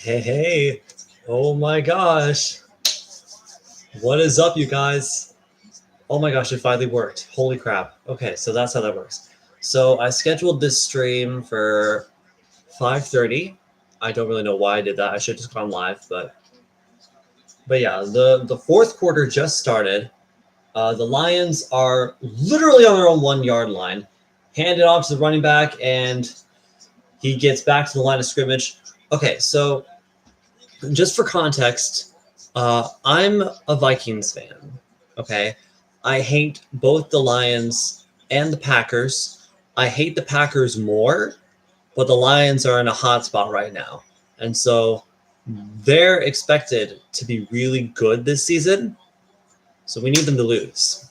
Hey. Oh my gosh. What is up, you guys? Oh my gosh, it finally worked. Holy crap. Okay, so that's how that works. So I scheduled this stream for 5:30. I don't really know why I did that. I should have just gone live, but yeah, the fourth quarter just started. The Lions are literally on their own 1 yard line. Hand it off to the running back, and he gets back to the line of scrimmage. Okay, so just for context, I'm a Vikings fan. Okay, I hate both the Lions and the Packers. I hate the Packers more, but the Lions are in a hot spot right now, and so they're expected to be really good this season. So we need them to lose.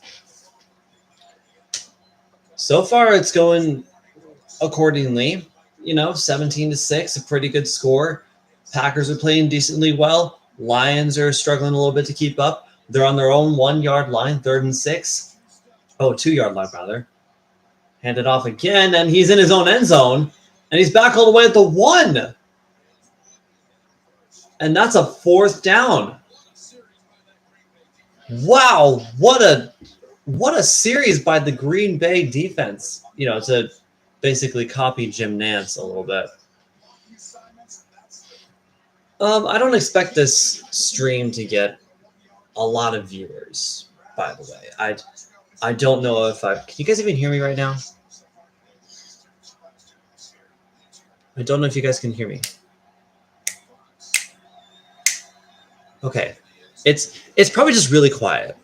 So far, it's going accordingly. 17-6, a pretty good score. Packers are playing decently well. Lions are struggling a little bit to keep up. They're on their own 1 yard line, 3rd and 6. Oh, 2 yard line, rather. Hand it off again, and he's in his own end zone, and he's back all the way at the 1. And that's a 4th down. Wow, what a series by the Green Bay defense, to basically copy Jim Nantz a little bit. I don't expect this stream to get a lot of viewers, by the way. I don't know if can you guys even hear me right now? I don't know if you guys can hear me. Okay. It's probably just really quiet.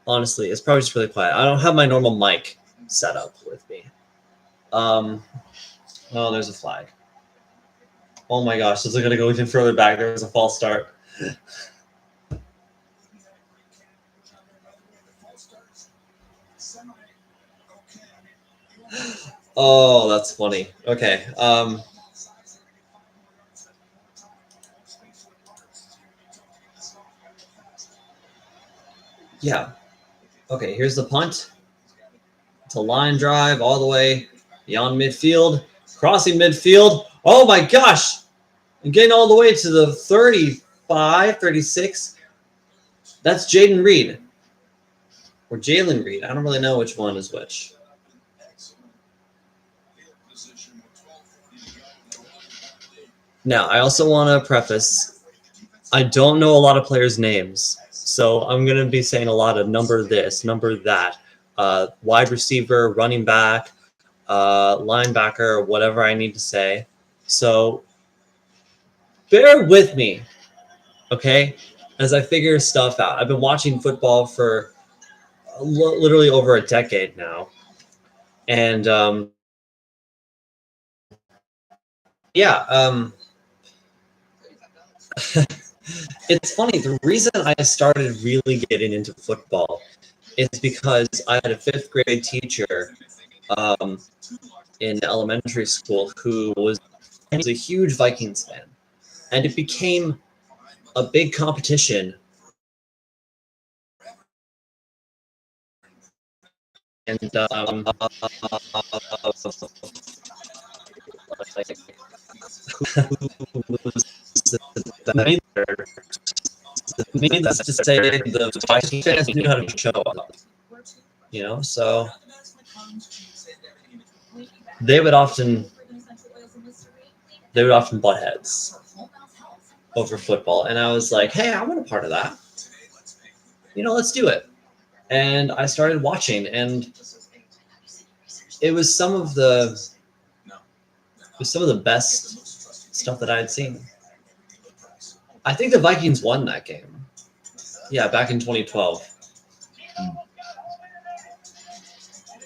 Honestly, it's probably just really quiet. I don't have my normal mic set up with me. Oh, there's a flag. Oh my gosh, this is going to go even further back. There was a false start. Oh, that's funny. Okay. Yeah. Okay, here's the punt. It's a line drive all the way beyond midfield. Crossing midfield. Oh my gosh. I'm getting all the way to the 35, 36. That's Jaden Reed. Or Jalen Reed. I don't really know which one is which. Now, I also want to preface, I don't know a lot of players' names. So I'm going to be saying a lot of number this, number that. Wide receiver, running back, linebacker, whatever I need to say. So bear with me, okay, as I figure stuff out. I've been watching football for literally over a decade now. And it's funny. The reason I started really getting into football is because I had a 5th grade teacher in elementary school who was a huge Vikings fan. And it became a big competition. And needless to say, the Vikings fans knew how to show up. So they would often butt heads over football, and I was like, hey, I want a part of that. Let's do it. And I started watching, and it was some of the best stuff that I had seen. I think the Vikings won that game. Yeah, back in 2012.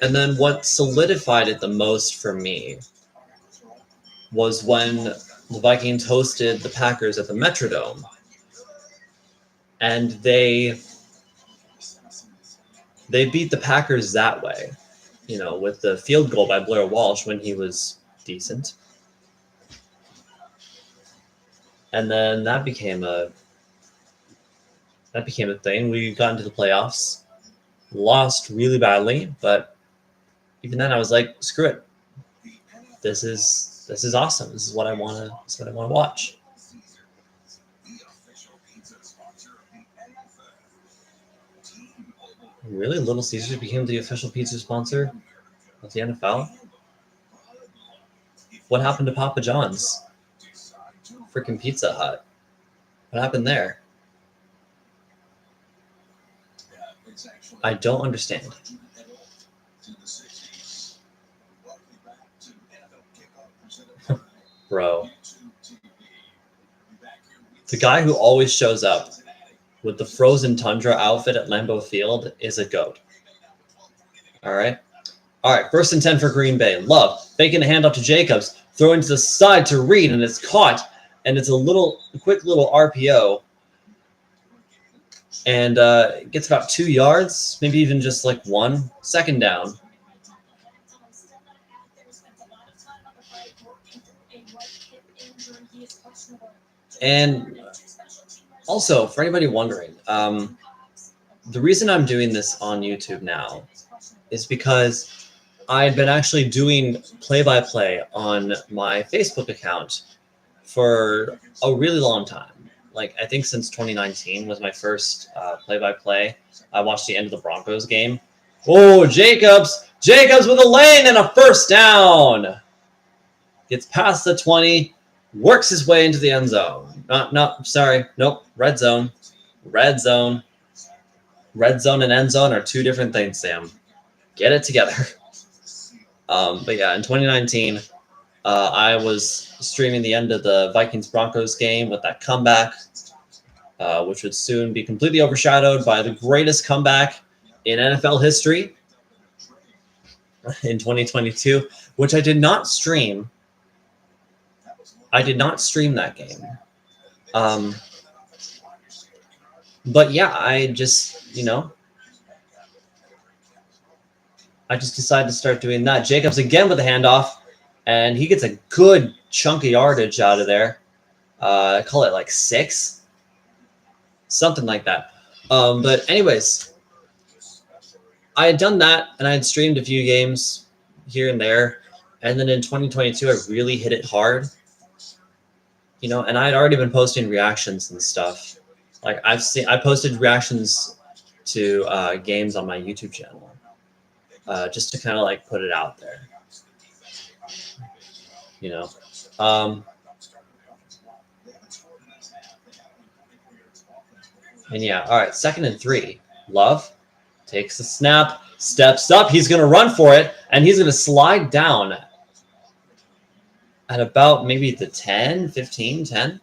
And then what solidified it the most for me was when the Vikings hosted the Packers at the Metrodome. And they beat the Packers that way, with the field goal by Blair Walsh when he was decent. And then that became a thing. We got into the playoffs, lost really badly, but even then I was like, screw it. This is awesome. This is what I want to watch. Really? Little Caesars became the official pizza sponsor of the NFL? What happened to Papa John's? Freaking Pizza Hut. What happened there? I don't understand. Bro. The guy who always shows up with the frozen tundra outfit at Lambeau Field is a goat. All right. All right. 1st and 10 for Green Bay. Love faking a handoff to Jacobs, throwing to the side to Reed, and it's caught. And it's a quick little RPO. And gets about 2 yards, maybe even just like 1. 2nd down. And also, for anybody wondering, the reason I'm doing this on YouTube now is because I've been actually doing play-by-play on my Facebook account for a really long time. Like, I think since 2019 was my first play-by-play. I watched the end of the Broncos game. Oh, Jacobs! Jacobs with a lane and a 1st down! Gets past the 20, works his way into the end zone. Nope, red zone. Red zone. Red zone and end zone are 2 different things, Sam. Get it together. But yeah, in 2019, I was streaming the end of the Vikings-Broncos game with that comeback, which would soon be completely overshadowed by the greatest comeback in NFL history in 2022, which I did not stream. I did not stream that game. But yeah, I just decided to start doing that. Jacobs again with a handoff, and he gets a good chunk of yardage out of there. I call it like 6, something like that. But anyways, I had done that, and I had streamed a few games here and there, and then in 2022, I really hit it hard. And I had already been posting reactions and stuff. Like I posted reactions to games on my YouTube channel, just to kind of like put it out there. And yeah, all right, 2nd and 3. Love takes the snap, steps up. He's going to run for it, and he's going to slide down at about maybe the 10, 15, 10.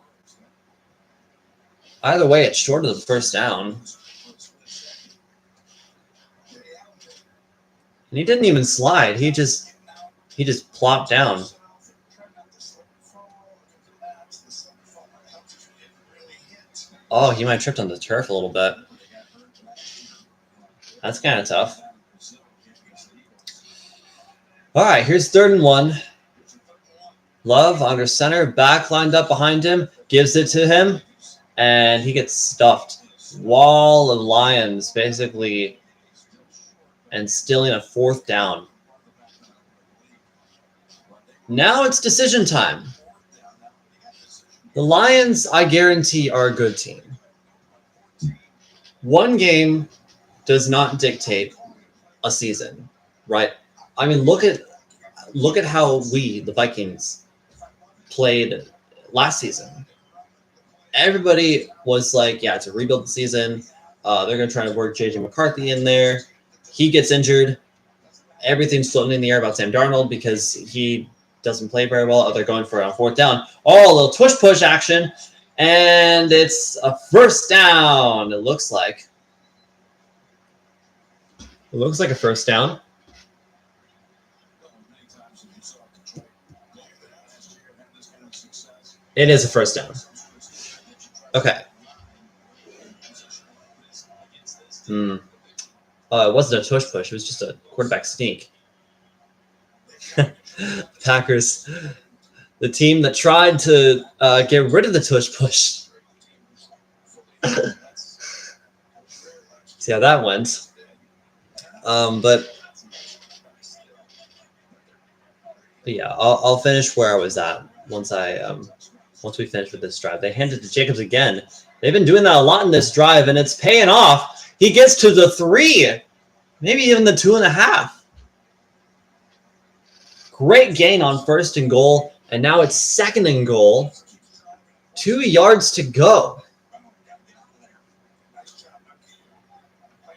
Either way, it's short of the 1st down. And he didn't even slide. He just plopped down. Oh, he might have tripped on the turf a little bit. That's kind of tough. All right, here's 3rd and 1. Love under center, back lined up behind him, gives it to him, and he gets stuffed. Wall of Lions, basically, and stealing a 4th down. Now it's decision time. The Lions, I guarantee, are a good team. One game does not dictate a season, right? I mean, look at how we, the Vikings, played last season. Everybody was like, yeah, it's a rebuild season. They're going to try to work J.J. McCarthy in there. He gets injured. Everything's floating in the air about Sam Darnold because he doesn't play very well. They're going for a 4th down. Oh, a little push action. And it's a 1st down, it looks like. It looks like a 1st down. It is a 1st down. Okay. It wasn't a push. It was just a quarterback sneak. Packers, the team that tried to get rid of the push. See how that went. But yeah, I'll finish where I was at once we finish with this drive. They handed it to Jacobs again. They've been doing that a lot in this drive, and it's paying off. He gets to the 3. maybe even the 2.5. Great gain on 1st and goal, and now it's 2nd and goal. 2 yards to go.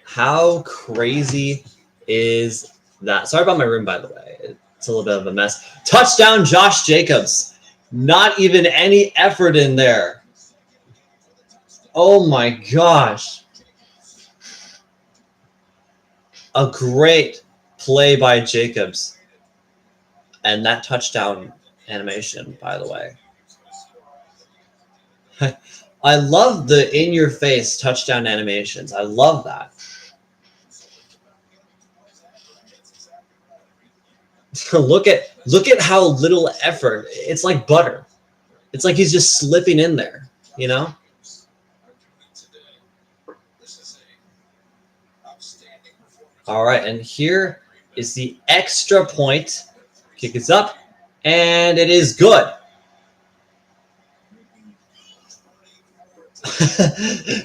How crazy is that? Sorry about my room, by the way. It's a little bit of a mess. Touchdown, Josh Jacobs. Not even any effort in there. Oh my gosh. A great play by Jacobs. And that touchdown animation, by the way. I love the in-your-face touchdown animations. I love that. look at how little effort. It's like butter. It's like he's just slipping in there, you know? All right, and here is the extra point. Kick is up, and it is good.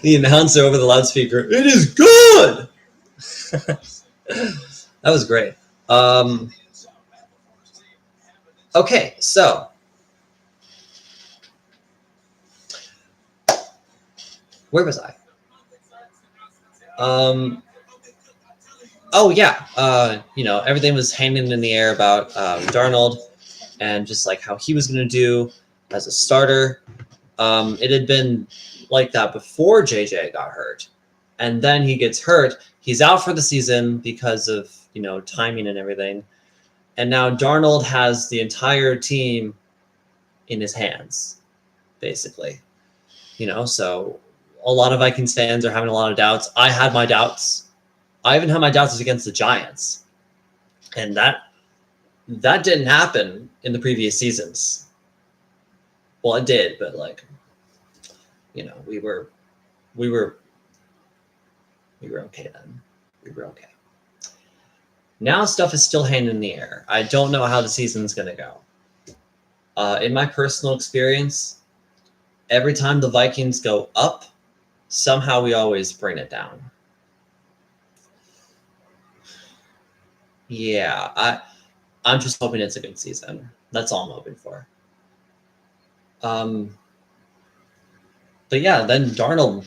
The announcer over the loudspeaker, it is good! That was great. Okay, so where was I? Oh yeah, everything was hanging in the air about Darnold and just like how he was going to do as a starter. It had been like that before JJ got hurt, and then he gets hurt. He's out for the season because of timing and everything, and now Darnold has the entire team in his hands, basically. So a lot of Vikings fans are having a lot of doubts. I had my doubts. I even had my doubts against the Giants, and that didn't happen in the previous seasons. Well, it did, but we were okay then. We were okay. Now stuff is still hanging in the air. I don't know how the season's going to go. In my personal experience, every time the Vikings go up, somehow we always bring it down. Yeah, I'm just hoping it's a good season. That's all I'm hoping for. But yeah, then Darnold,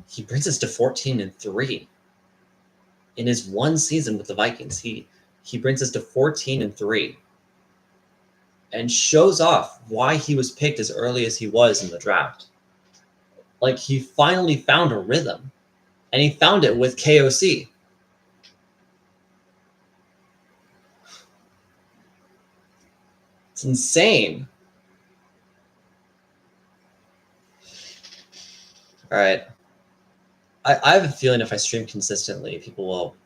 he brings us to 14-3 in his one season with the Vikings. He brings us to 14-3 and shows off why he was picked as early as he was in the draft. Like, he finally found a rhythm, and he found it with KOC. It's insane. All right. I have a feeling if I stream consistently, people will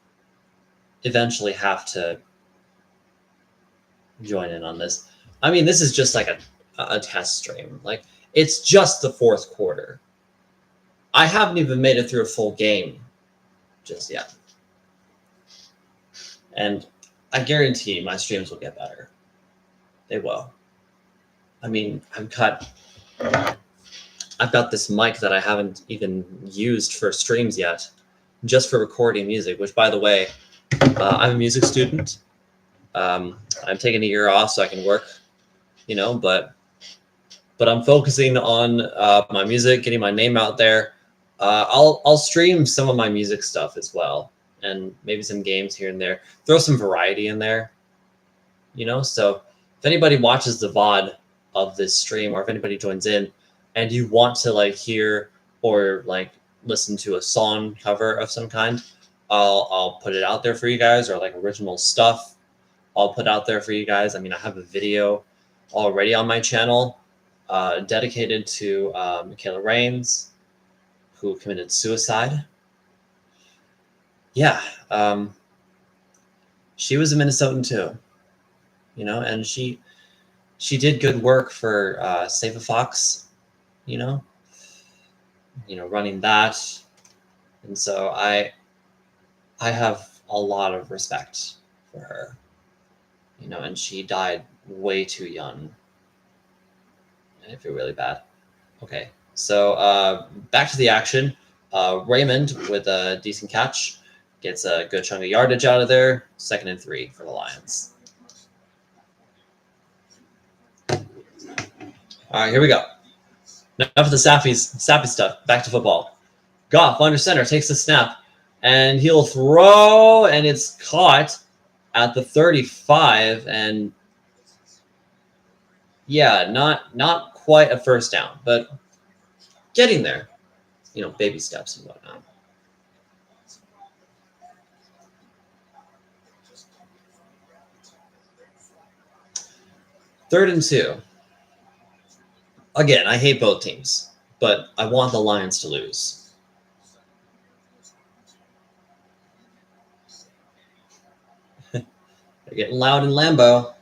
eventually have to join in on this. I mean, this is just like a test stream. Like, it's just the 4th quarter. I haven't even made it through a full game just yet. And I guarantee my streams will get better. They will. I mean, I've got this mic that I haven't even used for streams yet, just for recording music, which, by the way, I'm a music student. I'm taking a year off so I can work, but I'm focusing on my music, getting my name out there. I'll stream some of my music stuff as well, and maybe some games here and there. Throw some variety in there, So if anybody watches the VOD of this stream, or if anybody joins in, and you want to hear or listen to a song cover of some kind, I'll put it out there for you guys, or original stuff I'll put out there for you guys. I mean, I have a video already on my channel dedicated to Michaela Raines, who committed suicide. Yeah, she was a Minnesotan too, and she did good work for Save a Fox, running that. And so I have a lot of respect for her, and she died way too young. I feel really bad. Okay, so back to the action. Raymond with a decent catch. Gets a good chunk of yardage out of there. 2nd and 3 for the Lions. All right, here we go. Enough of the sappy stuff. Back to football. Goff under center takes the snap, and he'll throw, and it's caught at the 35, and yeah, not quite a first down, but getting there. Baby steps and whatnot. Third and 2. Again, I hate both teams, but I want the Lions to lose. They're getting loud in Lambeau.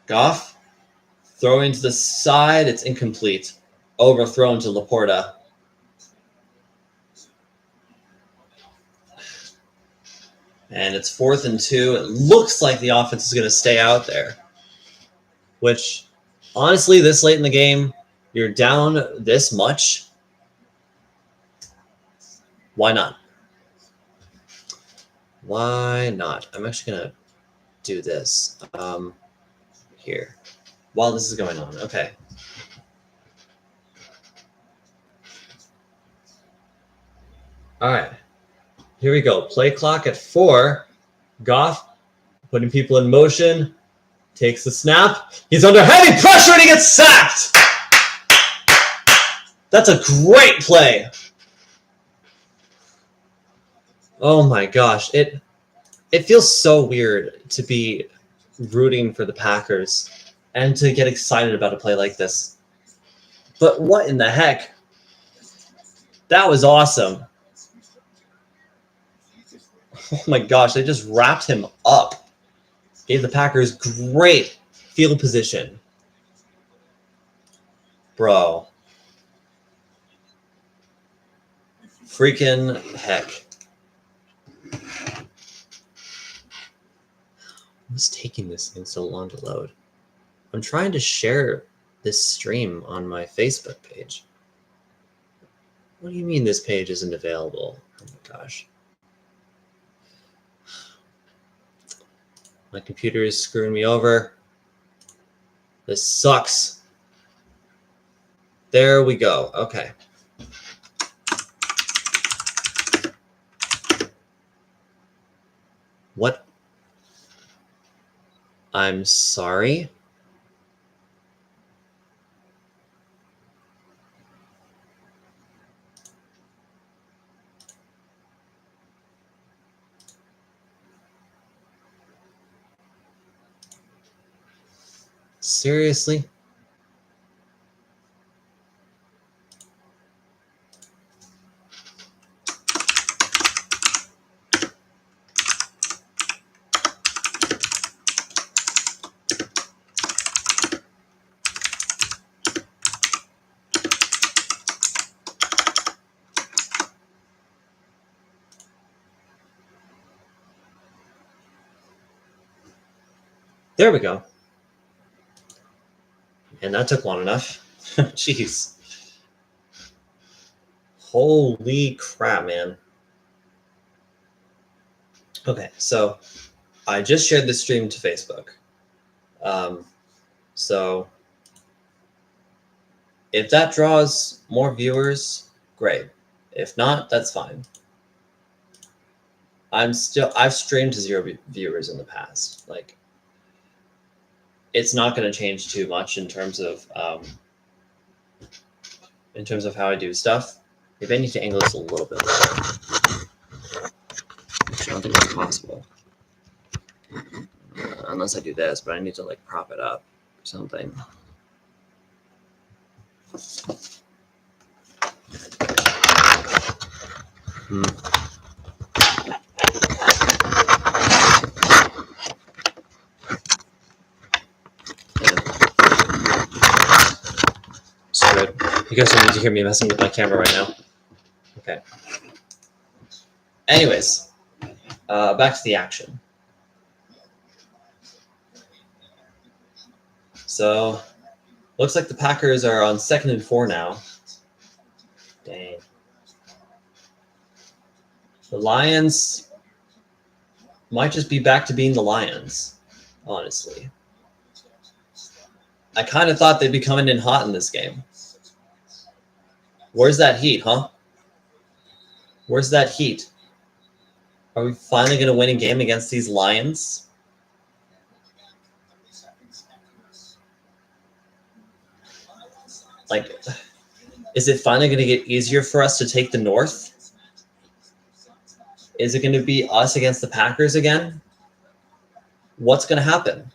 Goff throwing to the side. It's incomplete. Overthrown to Laporta. And it's 4th and 2. It looks like the offense is going to stay out there. Which, honestly, this late in the game, you're down this much. Why not? Why not? I'm actually going to do this here while this is going on. Okay. All right. Here we go. Play clock at 4. Goff putting people in motion. Takes the snap. He's under heavy pressure and he gets sacked. That's a great play. Oh my gosh. It feels so weird to be rooting for the Packers and to get excited about a play like this. But what in the heck? That was awesome. Oh my gosh, they just wrapped him up. Gave the Packers great field position. Bro. Freaking heck. What's taking this thing so long to load? I'm trying to share this stream on my Facebook page. What do you mean this page isn't available? Oh my gosh. My computer is screwing me over. This sucks. There we go. Okay. What? I'm sorry. Seriously? There we go. And that took long enough. Jeez. Holy crap, man. Okay, so I just shared this stream to Facebook. So if that draws more viewers, great. If not, that's fine. I've streamed to 0 viewers in the past. Like, it's not going to change too much in terms of how I do stuff. Maybe I need to angle this a little bit lower. Actually, I don't think that's possible. Unless I do this, but I need to like prop it up or something. So good. You guys don't need to hear me messing with my camera right now. Okay. Anyways, back to the action. So Looks like the Packers are on 2nd and 4 now. Dang. The Lions might just be back to being the Lions, honestly. I kind of thought they'd be coming in hot in this game. Where's that heat, huh? Where's that heat? Are we finally going to win a game against these Lions? Like, is it finally going to get easier for us to take the North? Is it going to be us against the Packers again? What's going to happen?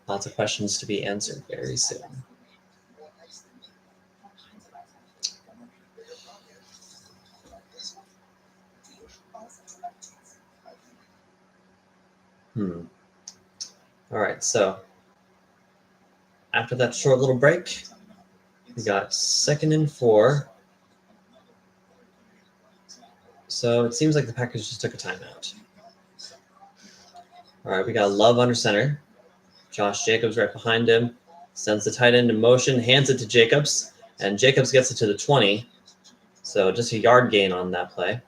Lots of questions to be answered very soon. All right, so after that short little break, we got 2nd and 4. So it seems like the Packers just took a timeout. All right, we got Love under center. Josh Jacobs right behind him. Sends the tight end in motion, hands it to Jacobs, and Jacobs gets it to the 20. So just a yard gain on that play.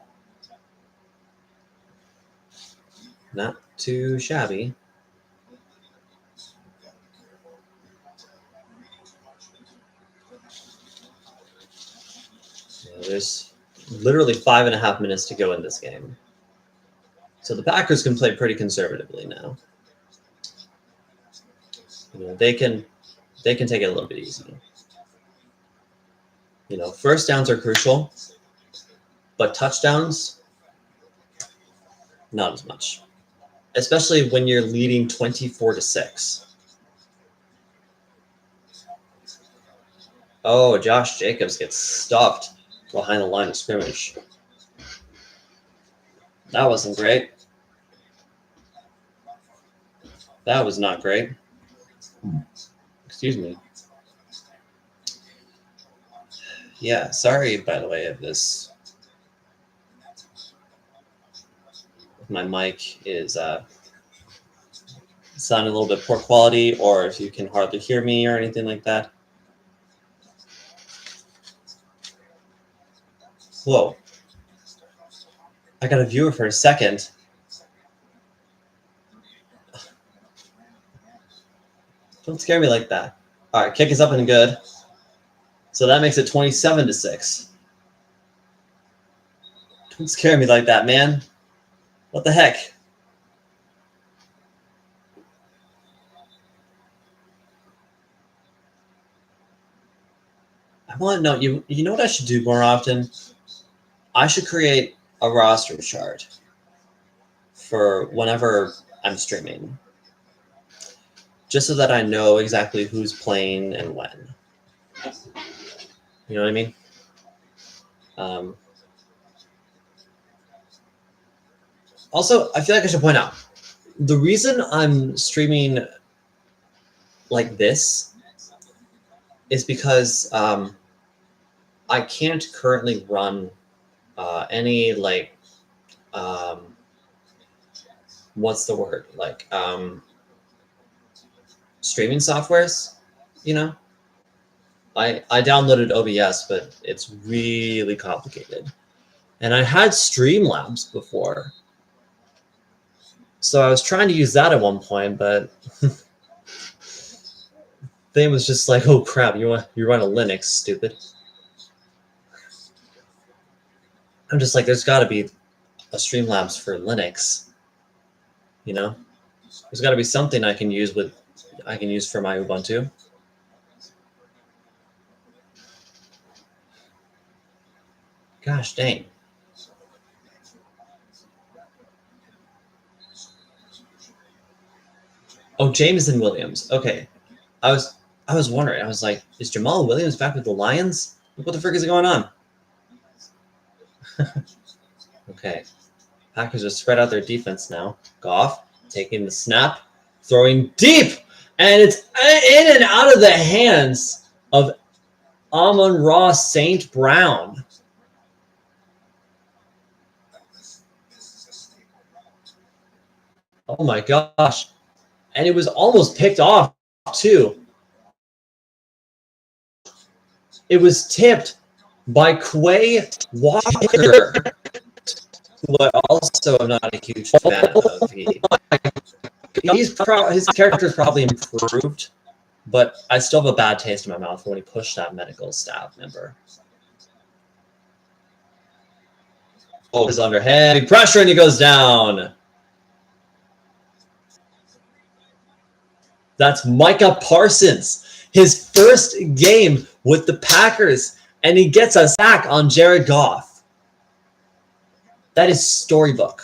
Not too shabby. There's literally 5.5 minutes to go in this game. So the Packers can play pretty conservatively now. They can take it a little bit easy. First downs are crucial, but touchdowns, not as much. Especially when you're leading 24-6. Oh, Josh Jacobs gets stuffed behind the line of scrimmage. That wasn't great. That was not great. Excuse me. Yeah, sorry, by the way, if this... my mic is sounding a little bit poor quality, or if you can hardly hear me or anything like that. Whoa. I got a viewer for a second. Don't scare me like that. All right, kick is up and good. So that makes it 27-6. Don't scare me like that, man. What the heck? I want to know, you know what I should do more often? I should create a roster chart for whenever I'm streaming, just so that I know exactly who's playing and when. You know what I mean? Also, I feel like I should point out, the reason I'm streaming like this is because I can't currently run any, like, what's the word? Like, streaming softwares, I downloaded OBS, but it's really complicated. And I had Streamlabs before. So I was trying to use that at one point, but thing was just like, oh crap, you run a Linux, stupid. I'm just like, there's got to be a Streamlabs for Linux, There's got to be something I can use for my Ubuntu. Gosh dang. Oh, Jameson Williams. Okay. I was wondering. I was like, is Jamal Williams back with the Lions? What the frick is going on? Okay. Packers are spread out their defense now. Goff taking the snap, throwing deep, and it's in and out of the hands of Amon-Ra St. Brown. Oh my gosh. And it was almost picked off, too. It was tipped by Quay Walker, who I also am not a huge fan of. His character's probably improved, but I still have a bad taste in my mouth when he pushed that medical staff member. Oh, his underhand, big pressure, and he goes down. That's Micah Parsons, his first game with the Packers, and he gets a sack on Jared Goff. That is storybook.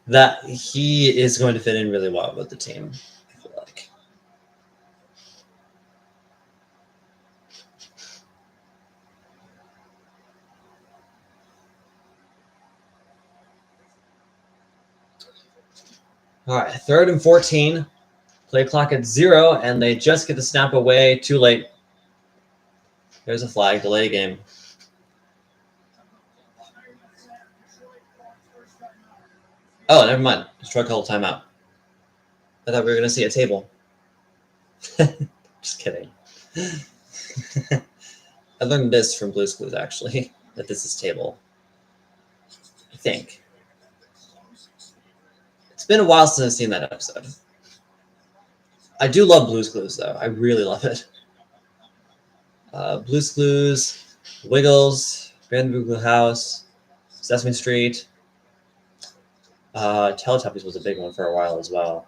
That he is going to fit in really well with the team, I feel like. All right, 3rd and 14. Play clock at 0, and they just get the snap away. Too late. There's a flag. Delay game. Oh, never mind. Detroit called a timeout. I thought we were going to see a table. Just kidding. I learned this from Blue's Clues, actually, that this is table. I think. It's been a while since I've seen that episode. I do love Blue's Clues, though. I really love it. Blue's Clues, Wiggles, Grand Boogaloo House, Sesame Street. Teletubbies was a big one for a while as well.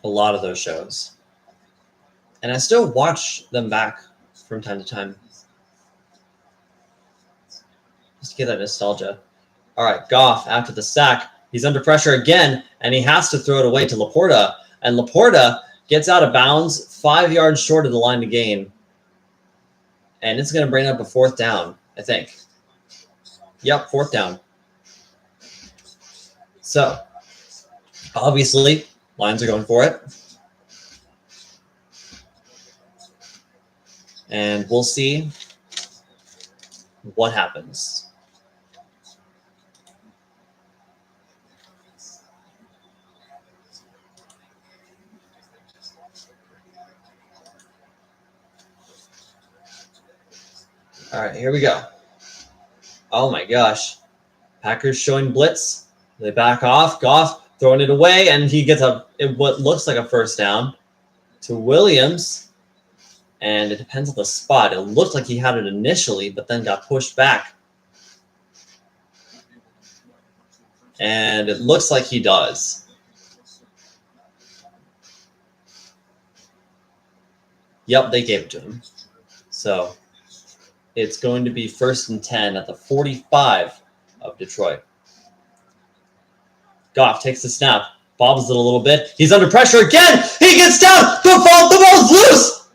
A lot of those shows. And I still watch them back from time to time. Just to get that nostalgia. All right, Goff, after the sack, he's under pressure again, and he has to throw it away to Laporta. And Laporta gets out of bounds 5 yards short of the line to gain. And it's going to bring up a 4th down, I think. Yep, 4th down. So, obviously, Lions are going for it. And we'll see what happens. All right, here we go. Oh my gosh. Packers showing blitz. They back off. Goff throwing it away, and he gets what looks like a 1st down to Williams. And it depends on the spot. It looked like he had it initially, but then got pushed back. And it looks like he does. Yep, they gave it to him. So it's going to be 1st and 10 at the 45 of Detroit. Goff takes the snap, bobbles it a little bit. He's under pressure again. He gets down. The ball's loose.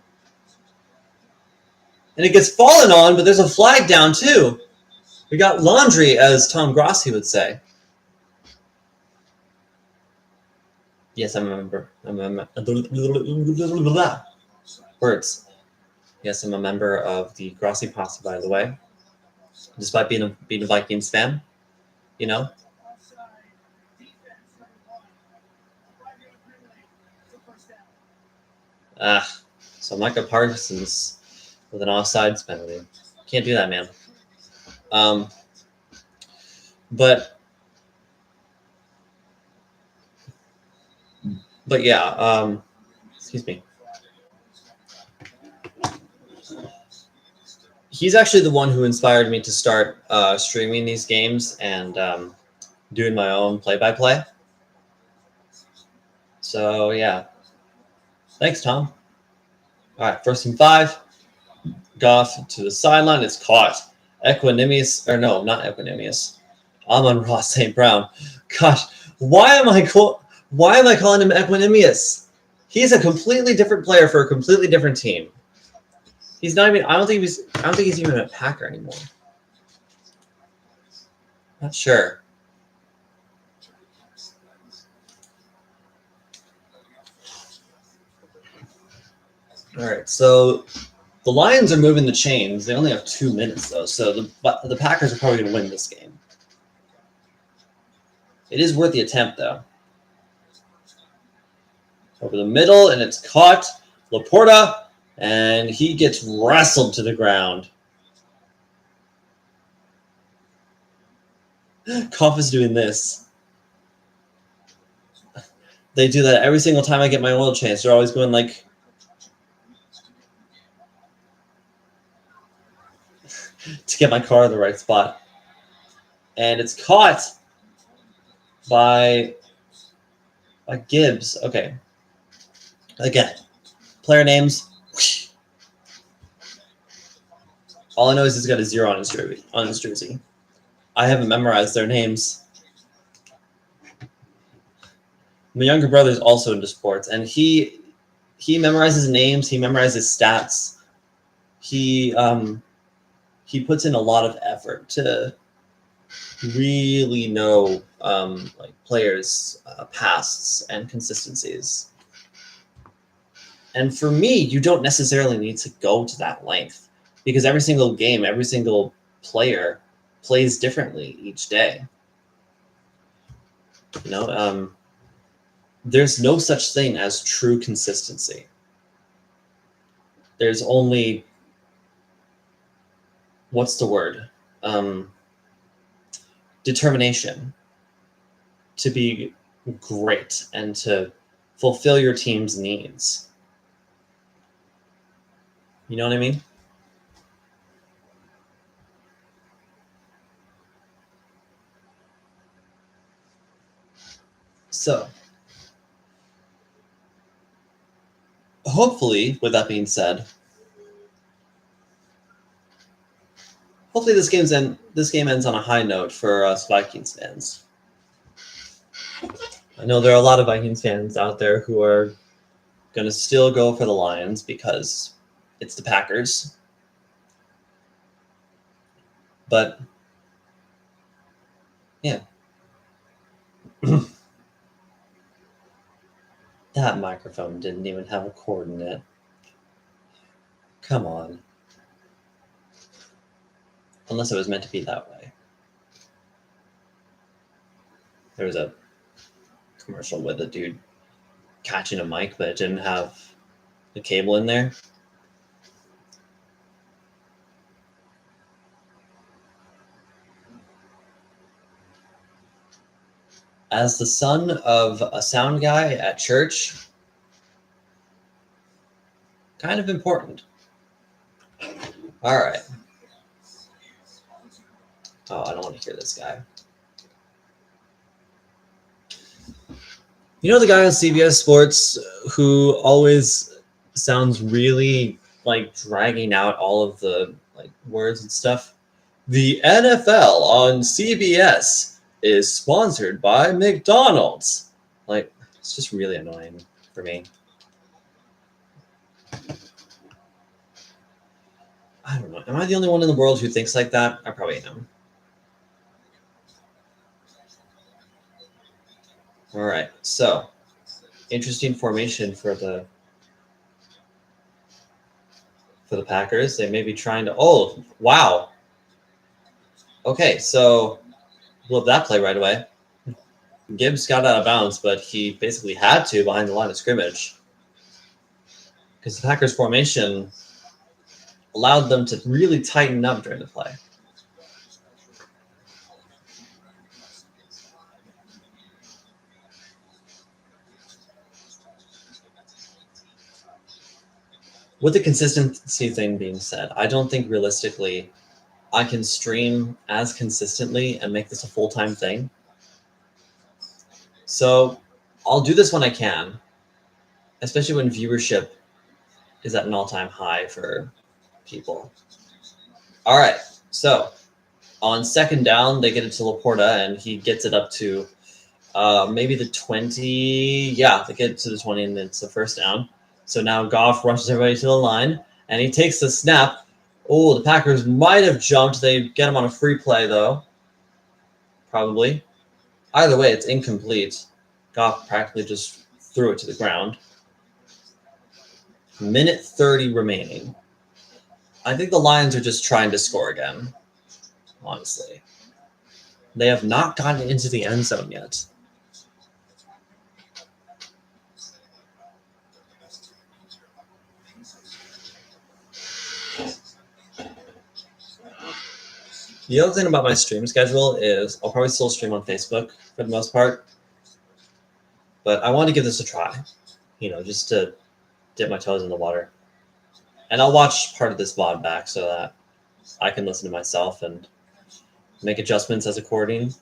And it gets fallen on, but there's a flag down too. We got laundry, as Tom Grossi would say. Yes, I'm a member. Words. Yes, I'm a member of the Grossi Posse, by the way. Despite being a Vikings fan, you know. So Micah Parsons with an offsides penalty. Can't do that, man. But yeah, excuse me. He's actually the one who inspired me to start streaming these games and doing my own play-by-play. So yeah, thanks, Tom. All right, 1st and 5. Goff to the sideline. It's caught. Equanimous, or no, not Equanimous. Amon-Ra St. Brown. Gosh, why am I calling him Equanimous? He's a completely different player for a completely different team. He's not even. I don't think he's even a Packer anymore. Not sure. All right, so The Lions are moving the chains. They only have 2 minutes, though, so the Packers are probably going to win this game. It is worth the attempt, though. Over the middle, and it's caught. Laporta, and he gets wrestled to the ground. Koff is doing this. They do that every single time I get my oil change. They're always going like... to get my car in the right spot. And it's caught by Gibbs. Okay. Again, player names. All I know is he's got a 0 on his jersey. I haven't memorized their names. My younger brother is also into sports, and he memorizes names. He memorizes stats. He puts in a lot of effort to really know like players' pasts and consistencies. And for me, you don't necessarily need to go to that length because every single game, every single player plays differently each day. You know, there's no such thing as true consistency. There's only, what's the word? Determination to be great and to fulfill your team's needs. You know what I mean? So, hopefully, with that being said, hopefully this game ends on a high note for us Vikings fans. I know there are a lot of Vikings fans out there who are going to still go for the Lions because it's the Packers. But, yeah. That microphone didn't even have a cord in it. Come on. Unless it was meant to be that way. There was a commercial with a dude catching a mic, but it didn't have the cable in there. As the son of a sound guy at church, kind of important. All right. Oh, I don't want to hear this guy. You know the guy on CBS Sports who always sounds really like dragging out all of the like words and stuff? The NFL on CBS is sponsored by McDonald's. Like, it's just really annoying for me. I don't know. Am I the only one in the world who thinks like that? I probably am. All right. So, interesting formation for the Packers. They may be trying to. Oh, wow. Okay, so love that play right away. Gibbs got out of bounds, but he basically had to behind the line of scrimmage because the Packers formation allowed them to really tighten up during the play. With the consistency thing being said, I don't think realistically I can stream as consistently and make this a full-time thing. So I'll do this when I can, especially when viewership is at an all-time high for people. All right, so on second down, they get it to Laporta, and he gets it up to maybe the 20. Yeah, they get it to the 20, and it's the first down. So now Goff rushes everybody to the line, and he takes the snap. Oh, the Packers might have jumped. They get him on a free play, though. Probably. Either way, it's incomplete. Goff practically just threw it to the ground. Minute 30 remaining. I think the Lions are just trying to score again, honestly. They have not gotten into the end zone yet. The other thing about my stream schedule is I'll probably still stream on Facebook for the most part. But I want to give this a try, just to dip my toes in the water. And I'll watch part of this VOD back so that I can listen to myself and make adjustments as according.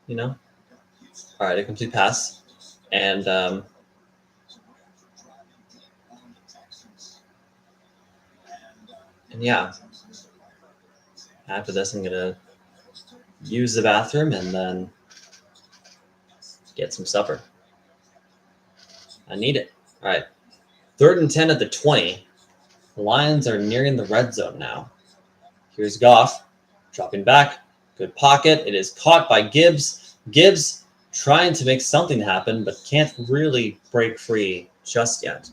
All right, a complete pass. And yeah, after this, I'm going to use the bathroom and then get some supper. I need it. All right, 3rd and 10 at the 20. The Lions are nearing the red zone now. Here's Goff, dropping back. Good pocket. It is caught by Gibbs. Gibbs trying to make something happen, but can't really break free just yet.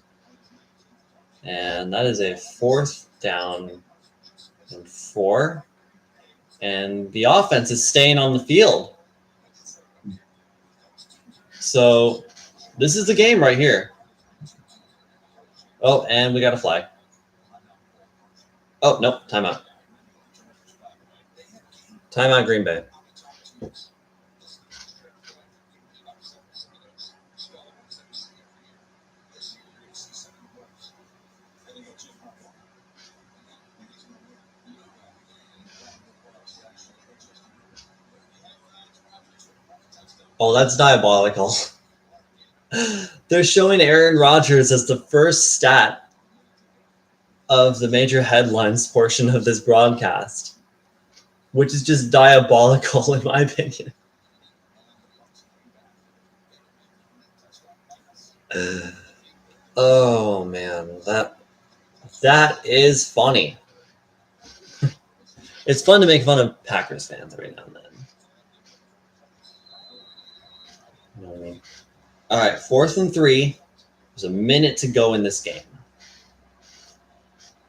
And that is a 4th down and 4. And the offense is staying on the field. So this is the game right here. Oh, and we got a flag. Oh, nope, timeout. Timeout, Green Bay. Oh, that's diabolical. They're showing Aaron Rodgers as the first stat of the major headlines portion of this broadcast, which is just diabolical in my opinion. Oh man, that is funny. It's fun to make fun of Packers fans every now and then. You know what I mean? All right, 4th and 3. There's a minute to go in this game.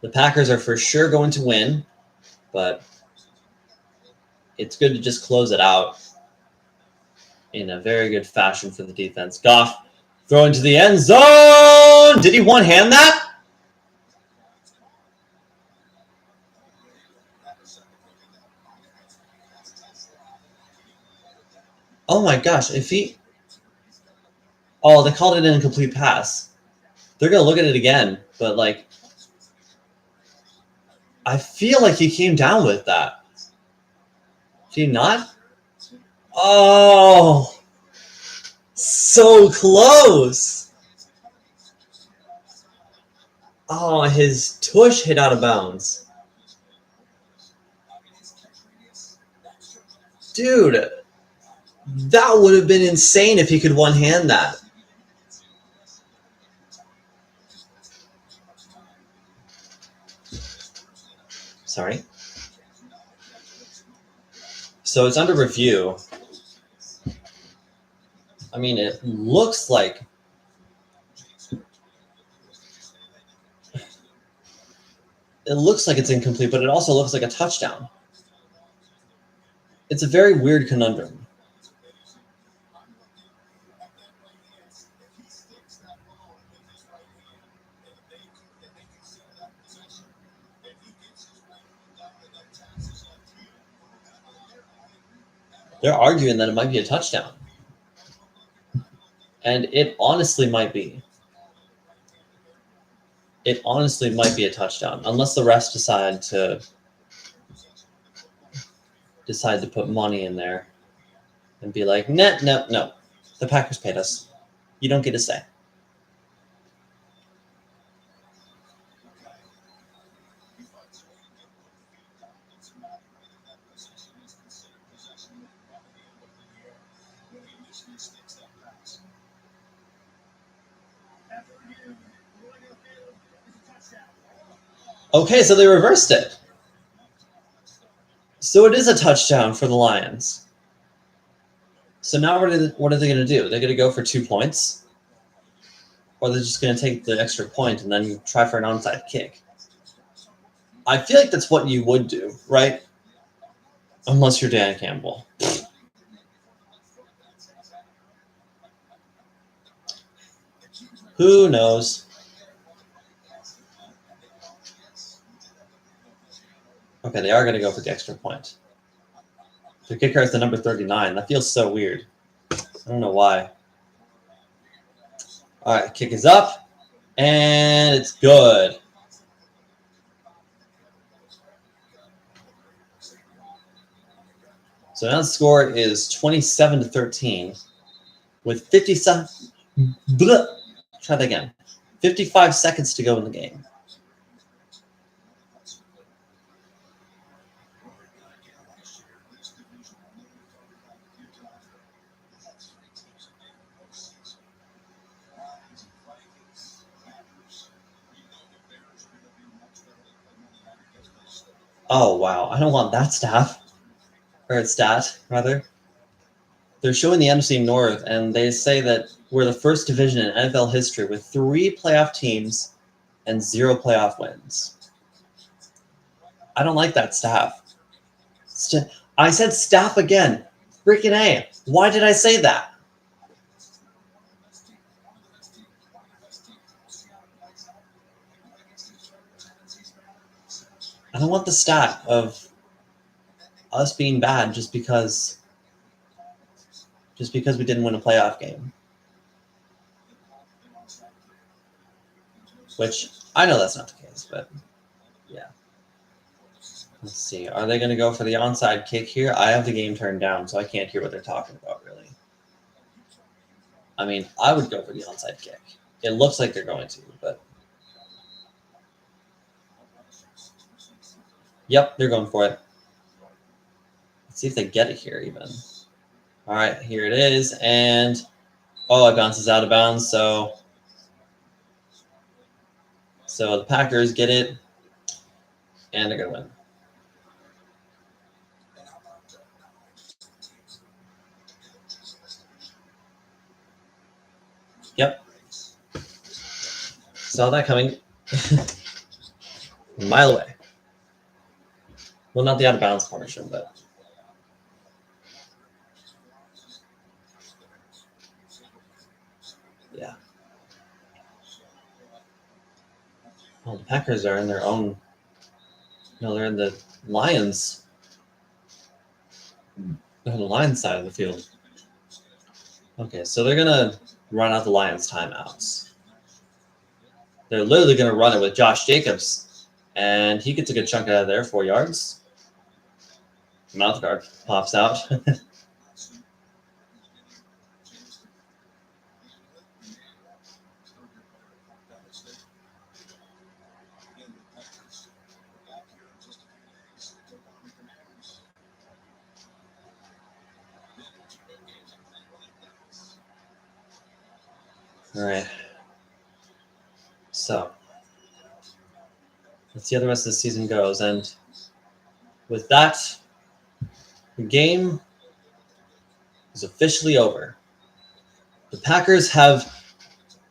The Packers are for sure going to win, but it's good to just close it out in a very good fashion for the defense. Goff throwing to the end zone. Did he one-hand that? Oh my gosh, Oh, they called it an incomplete pass. They're going to look at it again, but I feel like he came down with that. Did he not? Oh, so close. Oh, his tush hit out of bounds. Dude, that would have been insane if he could one-hand that. Sorry. So it's under review. I mean, it looks like it's incomplete, but it also looks like a touchdown. It's a very weird conundrum. They're arguing that it might be a touchdown. And it honestly might be. It honestly might be a touchdown, unless the refs decide to put money in there and be like, no. The Packers paid us. You don't get to say. Okay, so they reversed it. So it is a touchdown for the Lions. So now what are they going to do? They're going to go for 2 points? Or they're just going to take the extra point and then try for an onside kick? I feel like that's what you would do, right? Unless you're Dan Campbell. Who knows? Okay, they are going to go for the extra point. The kicker is the number 39. That feels so weird. I don't know why. All right, kick is up, and it's good. So now the score is 27-13 with 57. Try that again. 55 seconds to go in the game. Oh, wow. I don't want that stat, rather. They're showing the NFC North, and they say that we're the first division in NFL history with 3 playoff teams and 0 playoff wins. I don't like that staff. I said staff again. Freaking A. Why did I say that? I don't want the stat of us being bad just because we didn't win a playoff game. Which, I know that's not the case, but yeah. Let's see. Are they going to go for the onside kick here? I have the game turned down, so I can't hear what they're talking about, really. I mean, I would go for the onside kick. It looks like they're going to, but... Yep, they're going for it. Let's see if they get it here, even. All right, here it is, and... Oh, it bounces out of bounds, so the Packers get it, and they're going to win. Yep. Saw that coming a mile away. Well, not the out of bounds portion, but yeah. Well, the Packers are in their own. No, they're in the Lions. They're on the Lions side of the field. Okay, so they're gonna run out the Lions timeouts. They're literally gonna run it with Josh Jacobs, and he gets a good chunk out of there, 4 yards. Mouth guard pops out. All right. So let's see how the rest of the season goes. And with that, the game is officially over. The Packers have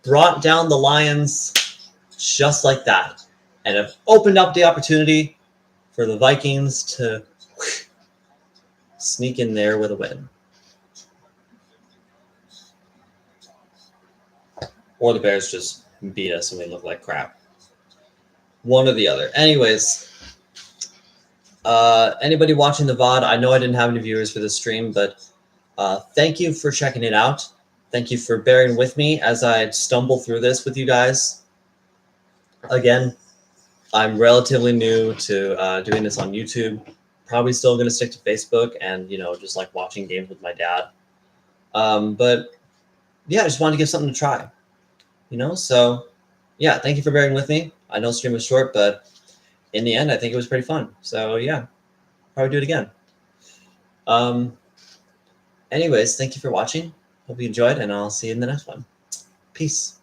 brought down the Lions just like that and have opened up the opportunity for the Vikings to sneak in there with a win. Or the Bears just beat us and we look like crap. One or the other. Anyways, anybody watching the VOD, I know I didn't have any viewers for this stream, but thank you for checking it out. Thank you for bearing with me as I stumble through this with you guys. Again, I'm relatively new to doing this on YouTube. Probably still going to stick to Facebook and, just like watching games with my dad. But yeah, I just wanted to give something to try. So yeah, thank you for bearing with me. I know the stream was short, but in the end, I think it was pretty fun. So yeah, probably do it again. Anyways, thank you for watching. Hope you enjoyed, and I'll see you in the next one. Peace.